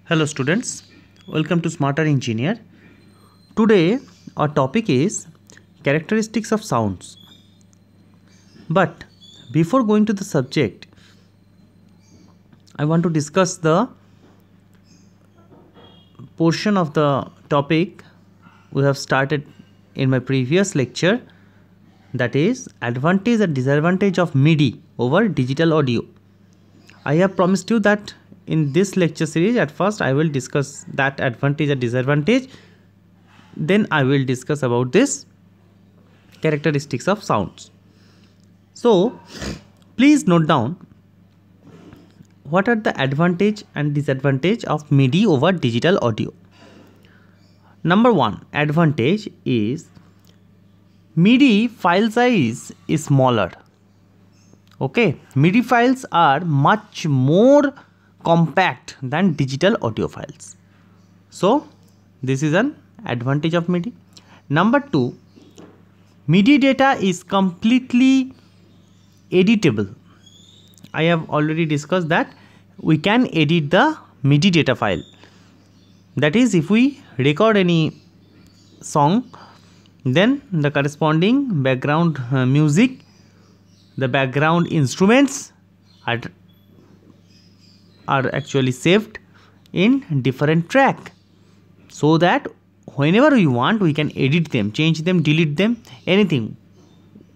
Hello students, welcome to Smarter Engineer. Today our topic is characteristics of sounds. But before going to the subject, I want to discuss the portion of the topic we have started in my previous lecture, that is advantage and disadvantage of MIDI over digital audio. I have promised you that in this lecture series at first I will discuss that advantage and disadvantage, then I will discuss about this characteristics of sounds. So please note down what are the advantage and disadvantage of MIDI over digital audio. Number one advantage is MIDI file size is smaller. Okay, MIDI files are much more compact than digital audio files. So this is an advantage of MIDI. Number two, MIDI data is completely editable. I have already discussed that we can edit the MIDI data file. That is, if we record any song, then the corresponding background music, the background instruments are actually saved in different track, so that whenever we want we can edit them, change them, delete them, anything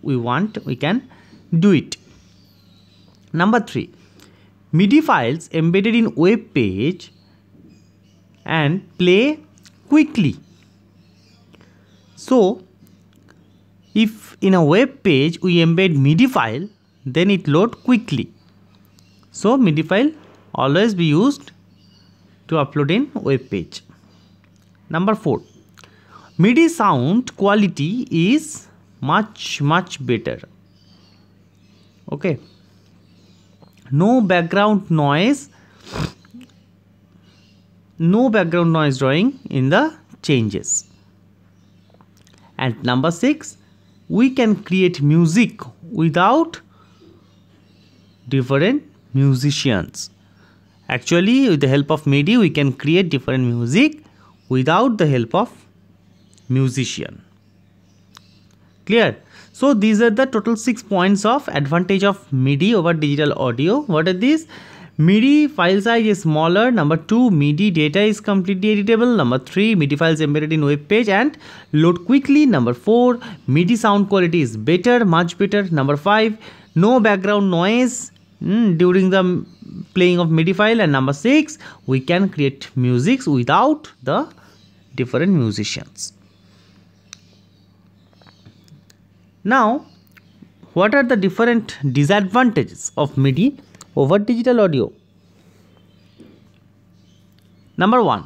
we want we can do it. Number three, MIDI files embedded in web page and play quickly. So if in a web page we embed MIDI file, then it load quickly. So MIDI file always be used to upload in web page. Number four, MIDI sound quality is much better. Okay, no background noise drawing in the changes. And number six, we can create music without different musicians. Actually, with the help of MIDI we can create different music without the help of musician. Clear? So these are the total 6 points of advantage of MIDI over digital audio. What are these? MIDI file size is smaller. Number two, MIDI data is completely editable. Number three, MIDI files embedded in web page and load quickly. Number four, MIDI sound quality is better, much better. Number five, no background noise during the playing of MIDI file. And number six, we can create music without the different musicians. Now, what are the different disadvantages of MIDI over digital audio? Number one,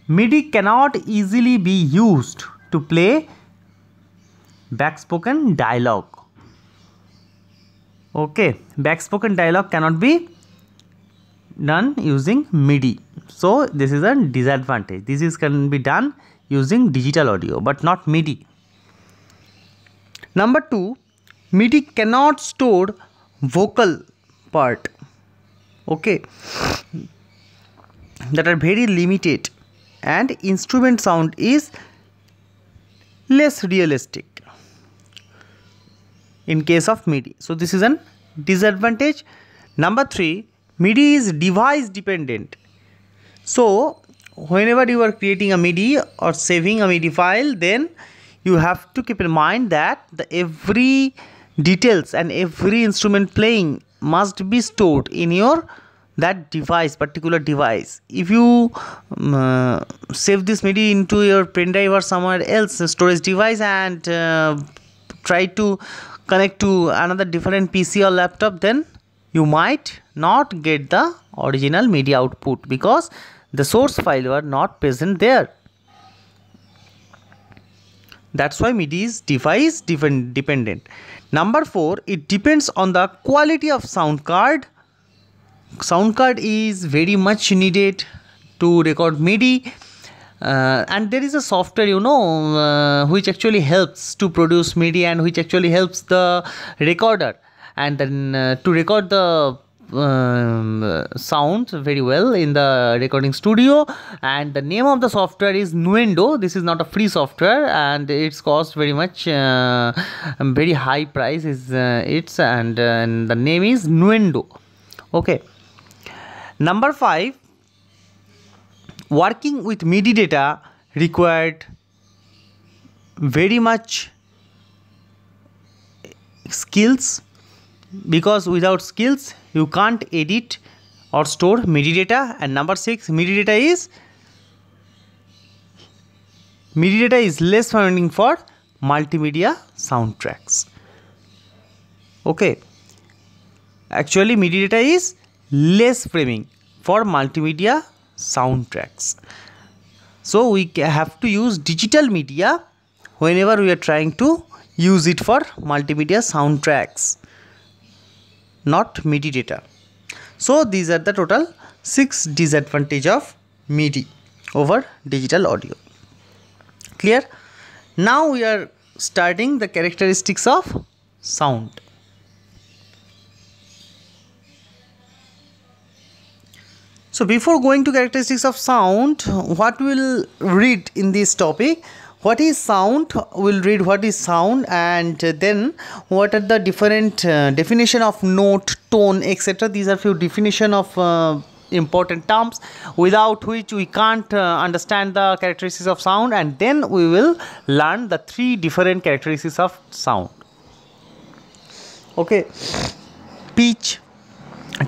MIDI cannot easily be used to play backspoken dialogue. Okay, backspoken dialogue cannot be done using MIDI. So this is a disadvantage. This can be done using digital audio but not MIDI. Number two, MIDI cannot store vocal part, okay, that are very limited, and instrument sound is less realistic in case of MIDI. So this is an disadvantage. Number three, MIDI is device dependent. So whenever you are creating a MIDI or saving a MIDI file, then you have to keep in mind that every details and every instrument playing must be stored in your that device, particular device. If you save this MIDI into your pen drive or somewhere else storage device and try to connect to another different PC or laptop, then you might not get the original MIDI output because the source file were not present there. That's why MIDI is device dependent. Number four, it depends on the quality of sound card. Sound card is very much needed to record MIDI, and there is a software which actually helps to produce MIDI and which actually helps the recorder, and then to record the sounds very well in the recording studio, and the name of the software is Nuendo. This is not a free software, and it's cost very much very high price is and the name is Nuendo. Okay, number 5, working with MIDI data required very much skills, because without skills you can't edit or store MIDI data. And number 6, MIDI data is less framing for multimedia soundtracks. Okay, actually MIDI data is less framing for multimedia soundtracks, so we have to use digital media whenever we are trying to use it for multimedia soundtracks, not MIDI data. So these are the total 6 disadvantages of MIDI over digital audio. Clear? Now we are starting the characteristics of sound. So before going to characteristics of sound, what we'll read in this topic, what is sound, we'll read what is sound, and then what are the different definition of note, tone, etc. These are few definition of important terms without which we can't understand the characteristics of sound, and then we will learn the 3 different characteristics of sound. Okay, pitch,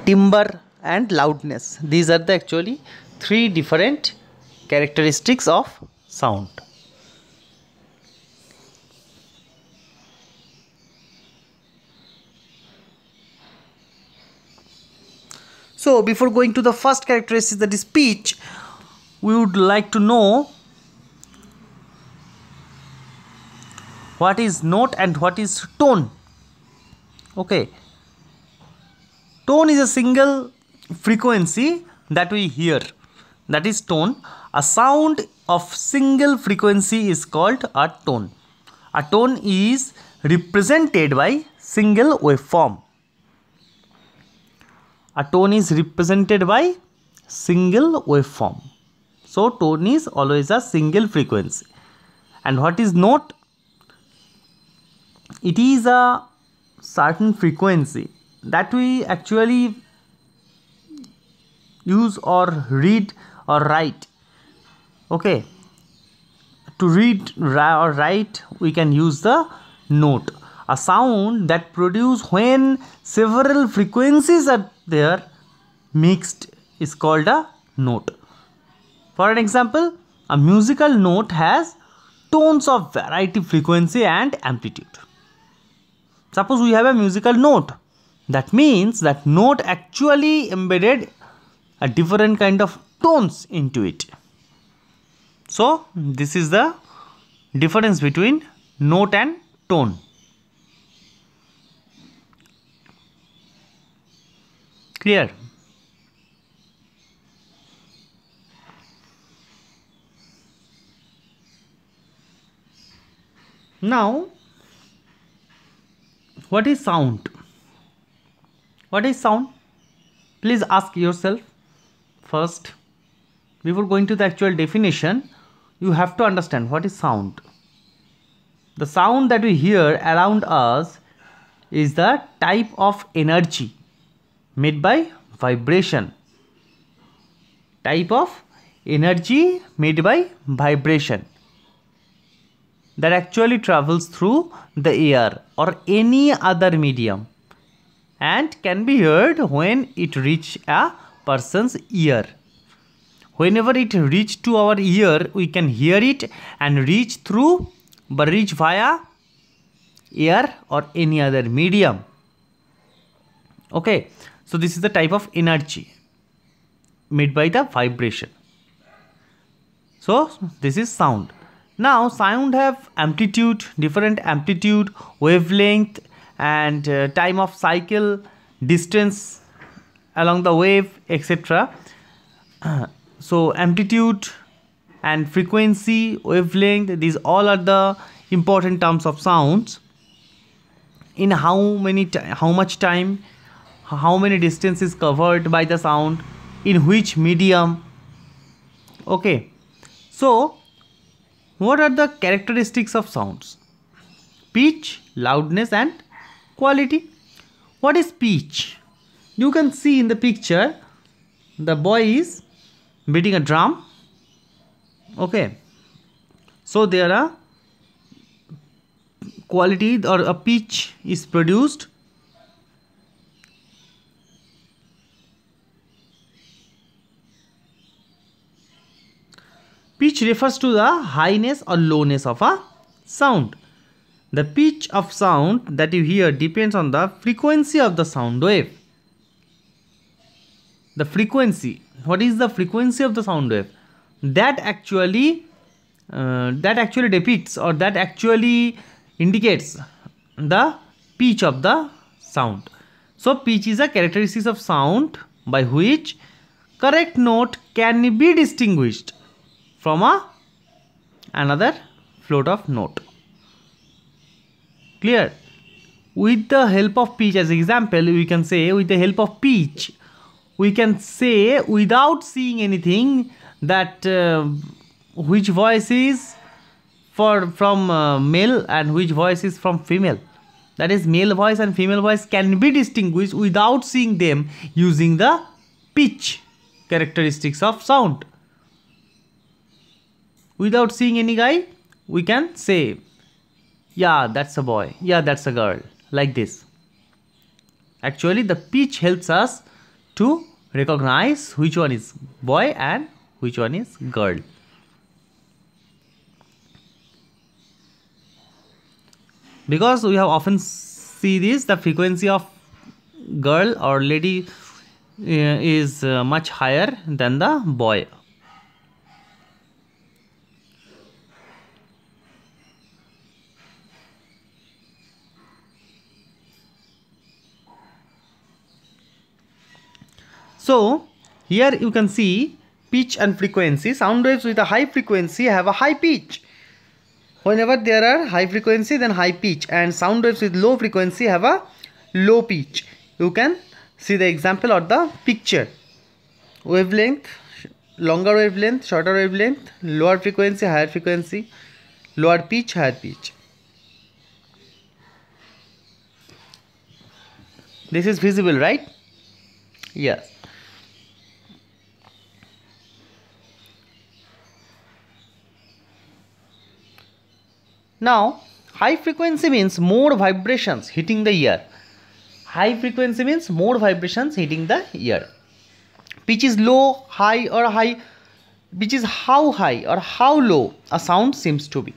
timbre and loudness. These are the actually 3 different characteristics of sound. So before going to the first characteristic, that is pitch, we would like to know what is note and what is tone. Okay, tone is a single frequency that we hear, that is tone. A sound of single frequency is called a tone. A tone is represented by single waveform. A tone is represented by single waveform. So tone is always a single frequency. And what is note? It is a certain frequency that we actually use or read or write. Okay, to read or write we can use the note. A sound that produces when several frequencies are there mixed is called a note. For an example, a musical note has tones of variety, frequency and amplitude. Suppose we have a musical note, that means that note actually embedded a different kind of tones into it. So this is the difference between note and tone. Clear? Now, what is sound? What is sound? Please ask yourself first. Before going to the actual definition, you have to understand what is sound. The sound that we hear around us is the type of energy made by vibration. Type of energy made by vibration that actually travels through the air or any other medium and can be heard when it reaches a person's ear. Whenever it reaches to our ear, we can hear it and reach via air or any other medium. Okay, so this is the type of energy made by the vibration. So this is sound. Now sound have amplitude, different amplitude, wavelength and time of cycle, distance along the wave, etc. So amplitude and frequency, wavelength, these all are the important terms of sounds. In how much time, how many distance is covered by the sound, in which medium. Okay, so what are the characteristics of sounds? Pitch, loudness and quality. What is pitch? You can see in the picture the boy is beating a drum. Okay, so there are quality or a pitch is produced. Pitch refers to the highness or lowness of a sound. The pitch of sound that you hear depends on the frequency of the sound wave. The frequency. What is the frequency of the sound wave? That actually depicts, or that actually indicates the pitch of the sound. So pitch is a characteristic of sound by which correct note can be distinguished from another float of note. Clear? With the help of pitch, as example, we can say with the help of pitch, we can say without seeing anything that which voice is from male and which voice is from female. That is, male voice and female voice can be distinguished without seeing them using the pitch characteristics of sound. Without seeing any guy, we can say, yeah, that's a boy, yeah, that's a girl, like this. Actually, the pitch helps us to recognize which one is boy and which one is girl. Because we have often see this, the frequency of girl or lady is much higher than the boy. So here you can see pitch and frequency. Sound waves with a high frequency have a high pitch. Whenever there are high frequency, then high pitch, and sound waves with low frequency have a low pitch. You can see the example or the picture. Wavelength, longer wavelength, shorter wavelength, lower frequency, higher frequency, lower pitch, higher pitch. This is visible, right? Yes. Now, high frequency means more vibrations hitting the ear. High frequency means more vibrations hitting the ear. Pitch is low, high or high. Pitch is how high or how low a sound seems to be.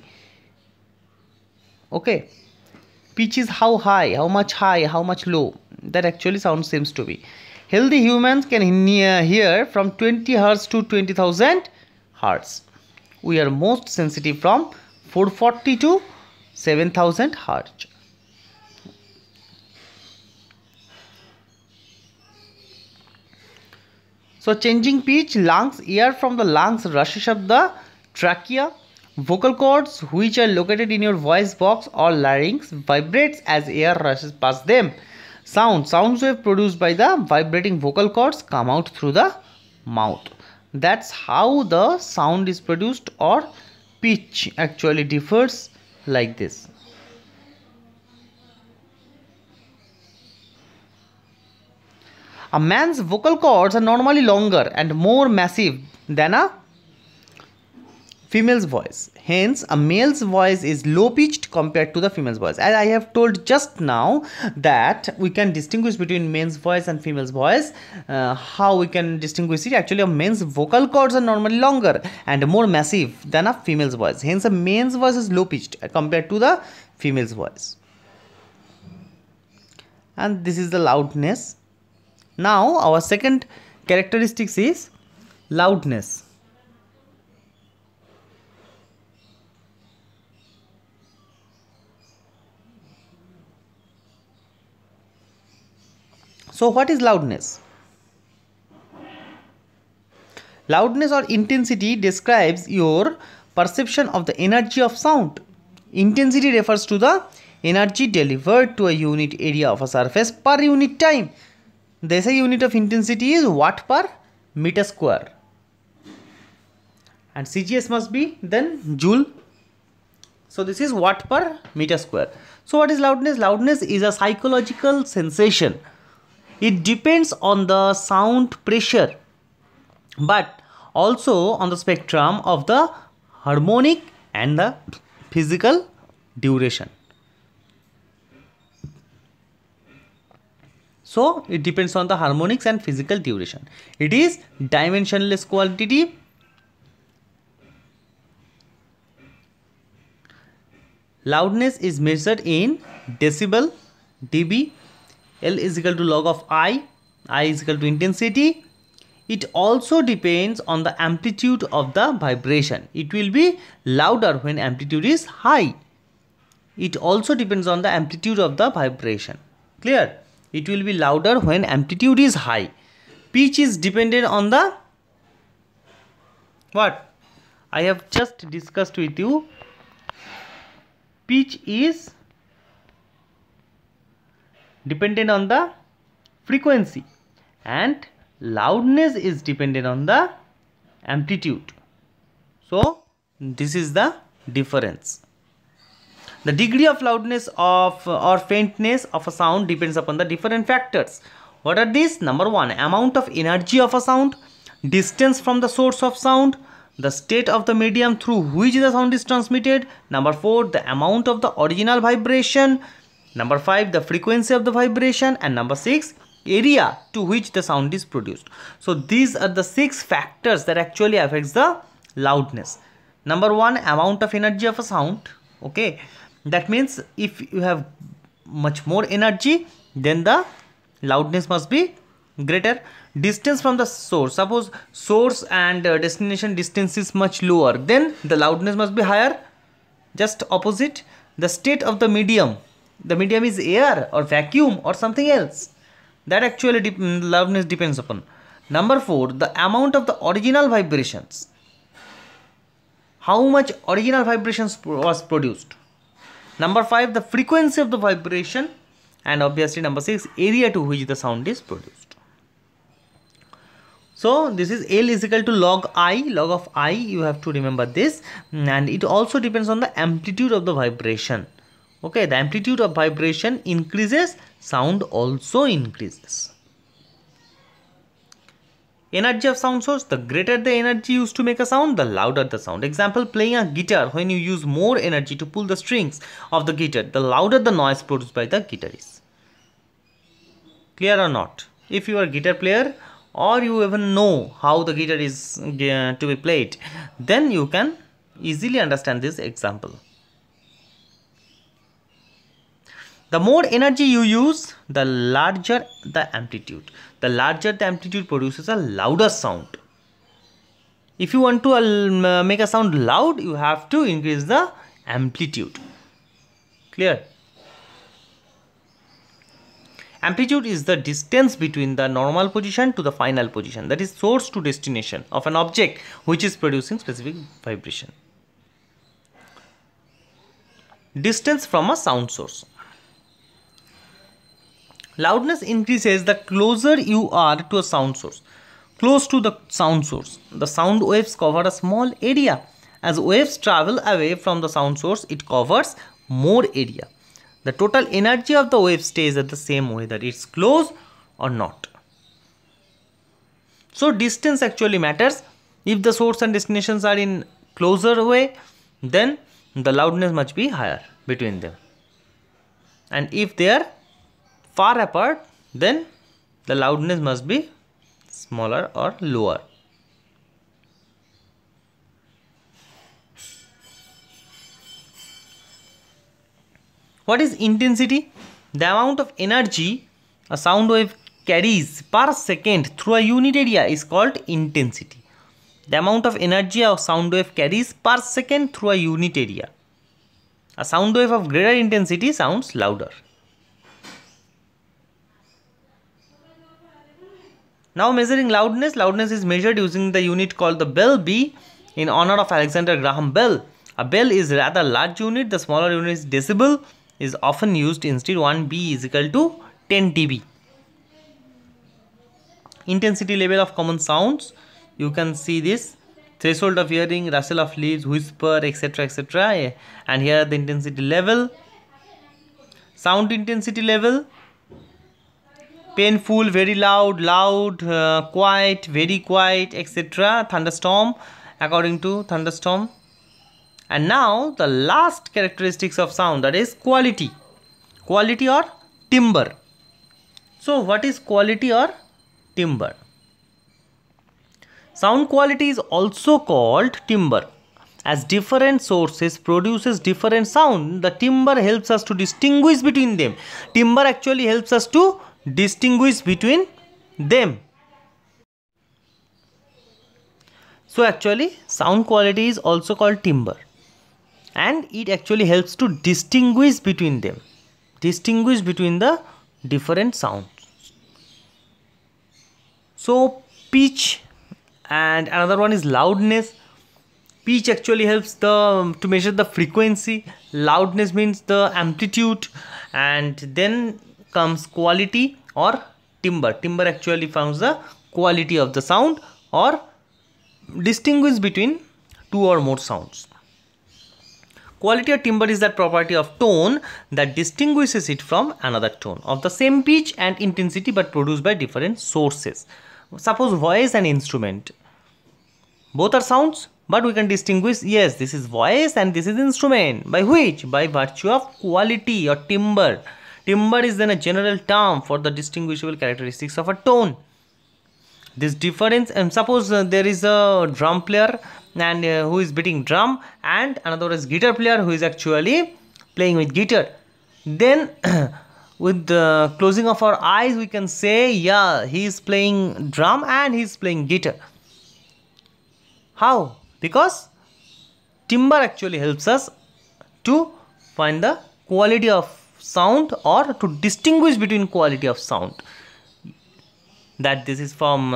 Okay. Pitch is how high, how much low that actually sound seems to be. Healthy humans can hear from 20 Hz to 20,000 Hz. We are most sensitive from 440 to 7,000 Hz. So changing pitch, lungs, air from the lungs rushes up the trachea. Vocal cords, which are located in your voice box or larynx, vibrates as air rushes past them. Sound wave produced by the vibrating vocal cords come out through the mouth. That's how the sound is produced, or pitch actually differs like this. A man's vocal cords are normally longer and more massive than a female's voice. Hence, a male's voice is low pitched compared to the female's voice. As I have told just now that we can distinguish between men's voice and female's voice. How we can distinguish it? Actually, a man's vocal cords are normally longer and more massive than a female's voice. Hence, a man's voice is low pitched compared to the female's voice. And this is the loudness. Now, our second characteristics is loudness. So what is loudness? Loudness or intensity describes your perception of the energy of sound. Intensity refers to the energy delivered to a unit area of a surface per unit time. the SI unit of intensity is watt per meter square, and CGS must be then joule. So this is watt per meter square. So what is loudness? Loudness is a psychological sensation. It depends on the sound pressure, but also on the spectrum of the harmonic and the physical duration. So it depends on the harmonics and physical duration. It is dimensionless quantity. Loudness is measured in decibel, dB. L is equal to log of I is equal to intensity. It also depends on the amplitude of the vibration. It will be louder when amplitude is high. It also depends on the amplitude of the vibration. Clear? It will be louder when amplitude is high. Pitch is dependent on the what? I have just discussed with you. Pitch is dependent on the frequency and loudness is dependent on the amplitude. So this is the difference. The degree of loudness of or faintness of a sound depends upon the different factors. What are these? Number one, amount of energy of a sound, distance from the source of sound, the state of the medium through which the sound is transmitted. Number 4, the amount of the original vibration. Number 5, the frequency of the vibration. And number 6, area to which the sound is produced. So these are the 6 factors that actually affects the loudness. Number 1, amount of energy of a sound. Okay, that means if you have much more energy, then the loudness must be greater. Distance from the source, suppose source and destination distance is much lower, then the loudness must be higher. Just opposite. The state of the medium is air or vacuum or something else, that actually loudness depends upon. Number 4, the amount of the original vibrations, how much original vibrations was produced. Number 5, the frequency of the vibration. And obviously number 6, area to which the sound is produced. So this is L is equal to log of I, you have to remember this. And it also depends on the amplitude of the vibration. Okay, the amplitude of vibration increases, sound also increases. Energy of sound source, the greater the energy used to make a sound, the louder the sound. Example, playing a guitar, when you use more energy to pull the strings of the guitar, the louder the noise produced by the guitarist. Clear or not? If you are a guitar player or you even know how the guitar is to be played, then you can easily understand this example. The more energy you use, the larger the amplitude. The larger the amplitude produces a louder sound. If you want to make a sound loud, you have to increase the amplitude. Clear? Amplitude is the distance between the normal position to the final position, that is source to destination of an object which is producing specific vibration. Distance from a sound source. Loudness increases the closer you are to a sound source. Close to the sound source, the sound waves cover a small area. As waves travel away from the sound source, it covers more area. The total energy of the wave stays at the same whether it's close or not. So distance actually matters. If the source and destinations are in closer way, then the loudness must be higher between them. And if they are far apart, then the loudness must be smaller or lower. What is intensity? The amount of energy a sound wave carries per second through a unit area is called intensity. The amount of energy a sound wave carries per second through a unit area. A sound wave of greater intensity sounds louder. Now measuring loudness. Loudness is measured using the unit called the Bell B in honor of Alexander Graham Bell. A bell is rather large unit. The smaller unit is decibel is often used instead. 1 B is equal to 10 dB. intensity level of common sounds. You can see this threshold of hearing, rustle of leaves, whisper, etc., etc. And here the intensity level, sound intensity level, painful, very loud, quiet, very quiet, etc. Thunderstorm, according to thunderstorm. And now the last characteristics of sound, that is quality or timbre. So what is quality or timbre? Sound quality is also called timbre. As different sources produces different sound, the timbre helps us to distinguish between them. Timbre actually helps us to distinguish between them. So actually sound quality is also called timbre, and it actually helps to distinguish between them, distinguish between the different sounds. So pitch, and another one is loudness. Pitch actually helps to measure the frequency, loudness means the amplitude, and then comes quality or timbre. Timbre actually finds the quality of the sound or distinguish between two or more sounds. Quality or timbre is that property of tone that distinguishes it from another tone of the same pitch and intensity but produced by different sources. Suppose voice and instrument. Both are sounds, but we can distinguish, yes, this is voice and this is instrument. By which? By virtue of quality or timbre. Timbre is then a general term for the distinguishable characteristics of a tone. This difference, and suppose there is a drum player and who is beating drum, and another is guitar player who is actually playing with guitar. Then with the closing of our eyes we can say, yeah, he is playing drum and he is playing guitar. How? Because timbre actually helps us to find the quality of sound or to distinguish between quality of sound, that this is from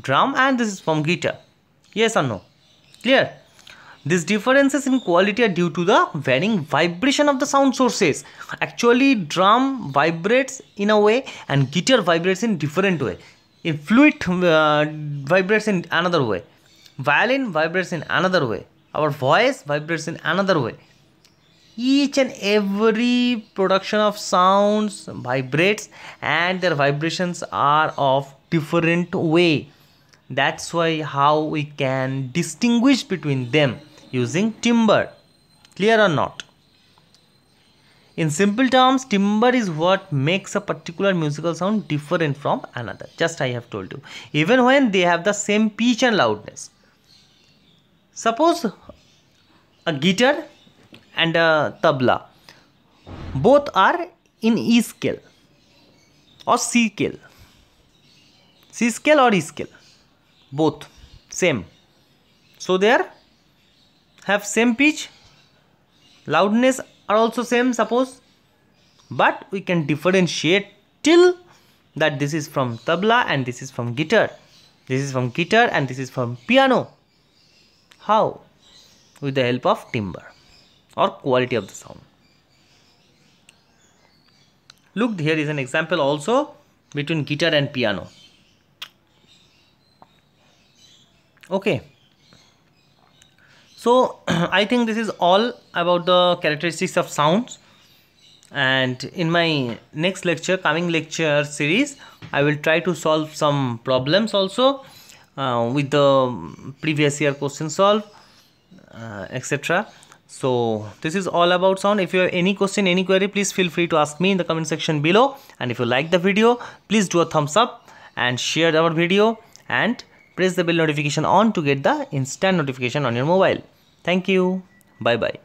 drum and this is from guitar. Yes or no? Clear? These differences in quality are due to the varying vibration of the sound sources. Actually drum vibrates in a way and guitar vibrates in different way. A flute vibrates in another way. Violin vibrates in another way. Our voice vibrates in another way. Each and every production of sounds vibrates and their vibrations are of different way. That's why how we can distinguish between them using timbre. Clear or not? In simple terms, timbre is what makes a particular musical sound different from another. Just I have told you. Even when they have the same pitch and loudness. Suppose a guitar and a tabla, both are in E scale or C scale. C scale or E scale, both same. So they have same pitch, loudness are also same suppose, but we can differentiate till that this is from tabla and this is from guitar. This is from guitar and this is from piano. How? With the help of timbre or quality of the sound. Look, here is an example also between guitar and piano. Okay. So I think this is all about the characteristics of sounds, and in my next lecture, coming lecture series, I will try to solve some problems also with the previous year question solve, etc. So this is all about sound. If you have any question, any query, please feel free to ask me in the comment section below. And if you like the video, please do a thumbs up and share our video and press the bell notification on to get the instant notification on your mobile. Thank you. Bye bye.